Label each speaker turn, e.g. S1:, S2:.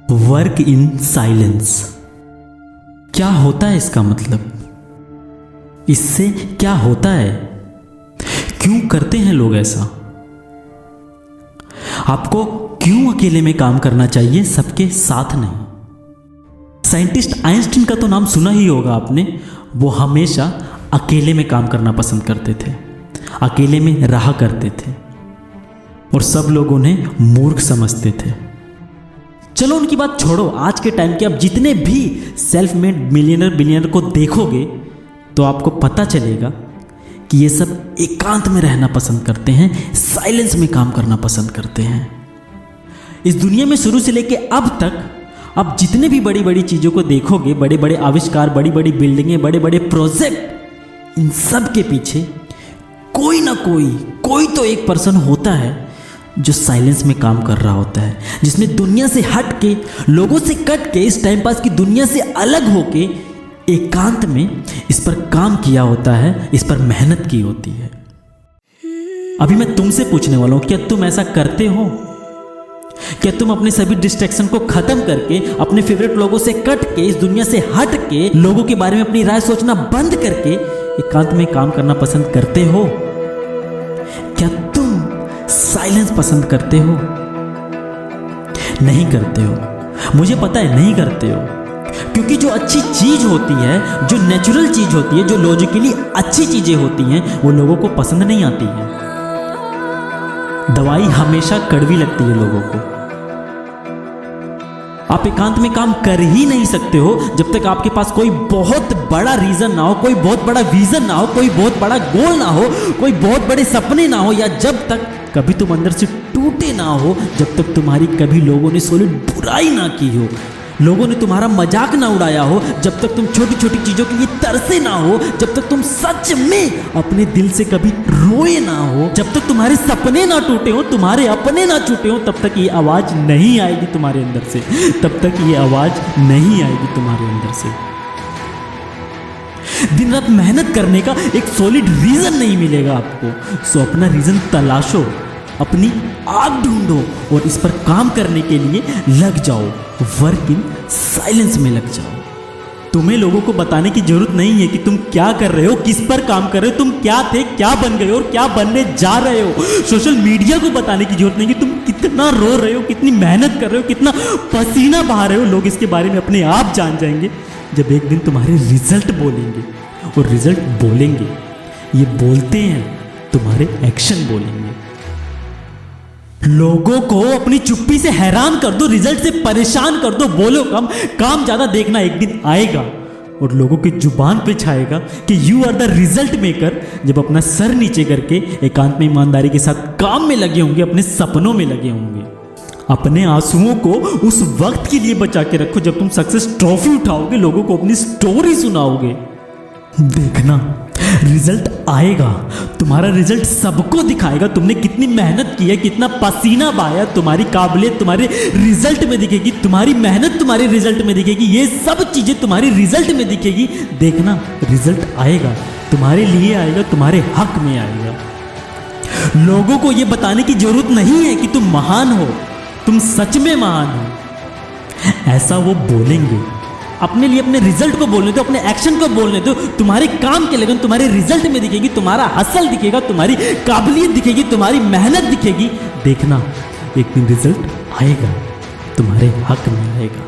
S1: Work in silence. क्या होता है इसका मतलब? इससे क्या होता है? क्यों करते हैं लोग ऐसा? आपको क्यों अकेले में काम करना चाहिए, सबके साथ नहीं? साइंटिस्ट आइंस्टीन का तो नाम सुना ही होगा आपने। वो हमेशा अकेले में काम करना पसंद करते थे, अकेले में रहा करते थे और सब लोग उन्हें मूर्ख समझते थे। चलो उनकी बात छोड़ो, आज के टाइम के आप जितने भी सेल्फ मेड मिलियनर बिलियनर को देखोगे तो आपको पता चलेगा कि ये सब एकांत में रहना पसंद करते हैं, साइलेंस में काम करना पसंद करते हैं। इस दुनिया में शुरू से लेके अब तक आप जितने भी बड़ी बड़ी चीज़ों को देखोगे, बड़े बड़े आविष्कार, बड़ी बड़ी बिल्डिंगें, बड़े बड़े प्रोजेक्ट, इन सब के पीछे कोई ना कोई तो एक पर्सन होता है जो साइलेंस में काम कर रहा होता है, जिसने दुनिया से हट के, लोगों से कट के, इस टाइम पास की दुनिया से अलग होके एकांत में इस पर काम किया होता है, इस पर मेहनत की होती है। अभी मैं तुमसे पूछने वाला हूं, क्या तुम ऐसा करते हो? क्या तुम अपने सभी डिस्ट्रैक्शन को खत्म करके, अपने फेवरेट लोगों से कट के, इस दुनिया से हट के, लोगों के बारे में अपनी राय सोचना बंद करके एकांत में काम करना पसंद करते हो? क्या तुम साइलेंस पसंद करते हो? नहीं करते हो, मुझे पता है नहीं करते हो, क्योंकि जो अच्छी चीज होती है, जो नेचुरल चीज होती है, जो लॉजिकली अच्छी चीजें होती हैं, वो लोगों को पसंद नहीं आती है। दवाई हमेशा कड़वी लगती है लोगों को। आप एकांत में काम कर ही नहीं सकते हो जब तक आपके पास कोई बहुत बड़ा रीजन ना हो, कोई बहुत बड़ा विजन ना हो, कोई बहुत बड़ा गोल ना हो, कोई बहुत बड़े सपने ना हो, या जब तक कभी तुम अंदर से टूटे ना हो, जब तक तुम्हारी कभी लोगों ने सॉलिड बुराई ना की हो, लोगों ने तुम्हारा मजाक ना उड़ाया हो, जब तक तुम छोटी छोटी चीजों के लिए तरसे ना हो, जब तक तुम सच में अपने दिल से कभी रोए ना हो, जब तक तुम्हारे सपने ना टूटे हो, तुम्हारे अपने ना छूटे हो, तब तक ये आवाज नहीं आएगी तुम्हारे अंदर से, तब तक ये आवाज नहीं आएगी तुम्हारे अंदर से। दिन रात मेहनत करने का एक सॉलिड रीजन नहीं मिलेगा आपको, सो अपना रीजन तलाशो, अपनी आग ढूंढो और इस पर काम करने के लिए लग जाओ, वर्क इन साइलेंस में लग जाओ। तुम्हें लोगों को बताने की जरूरत नहीं है कि तुम क्या कर रहे हो, किस पर काम कर रहे हो, तुम क्या थे, क्या बन गए हो और क्या बनने जा रहे हो। सोशल मीडिया को बताने की जरूरत नहीं कि तुम कितना रो रहे हो, कितनी मेहनत कर रहे हो, कितना पसीना बहा रहे हो। लोग इसके बारे में अपने आप जान जाएंगे जब एक दिन तुम्हारे रिजल्ट बोलेंगे, और रिजल्ट बोलेंगे, ये बोलते हैं, तुम्हारे एक्शन बोलेंगे। लोगों को अपनी चुप्पी से हैरान कर दो, रिजल्ट से परेशान कर दो, बोलो कम, काम ज्यादा, देखना एक दिन आएगा और लोगों की जुबान पे छाएगा कि you are the result maker. जब अपना सर नीचे करके एकांत में ईमानदारी के साथ काम में लगे होंगे, अपने सपनों में लगे होंगे। अपने आंसुओं को उस वक्त के लिए बचा के रखो जब तुम सक्सेस ट्रॉफी उठाओगे, लोगों को अपनी स्टोरी सुनाओगे। देखना रिजल्ट आएगा, तुम्हारा रिजल्ट सबको दिखाएगा, तुमने कितनी मेहनत की है, कितना पसीना बहाया, तुम्हारी काबिलियत तुम्हारे रिजल्ट में दिखेगी, तुम्हारी मेहनत तुम्हारे रिजल्ट में दिखेगी, ये सब चीजें तुम्हारी रिजल्ट में दिखेगी। देखना रिजल्ट आएगा, तुम्हारे लिए आएगा, तुम्हारे हक में आएगा। लोगों को यह बताने की जरूरत नहीं है कि तुम महान हो, तुम सच में महान हो। ऐसा वो बोलेंगे, अपने लिए अपने रिजल्ट को बोलने दो, अपने एक्शन को बोलने दो। तुम्हारे काम के लगन तुम्हारे रिजल्ट में दिखेगी, तुम्हारा हसल दिखेगा, तुम्हारी काबिलियत दिखेगी, तुम्हारी मेहनत दिखेगी। देखना एक दिन रिजल्ट आएगा, तुम्हारे हक में आएगा।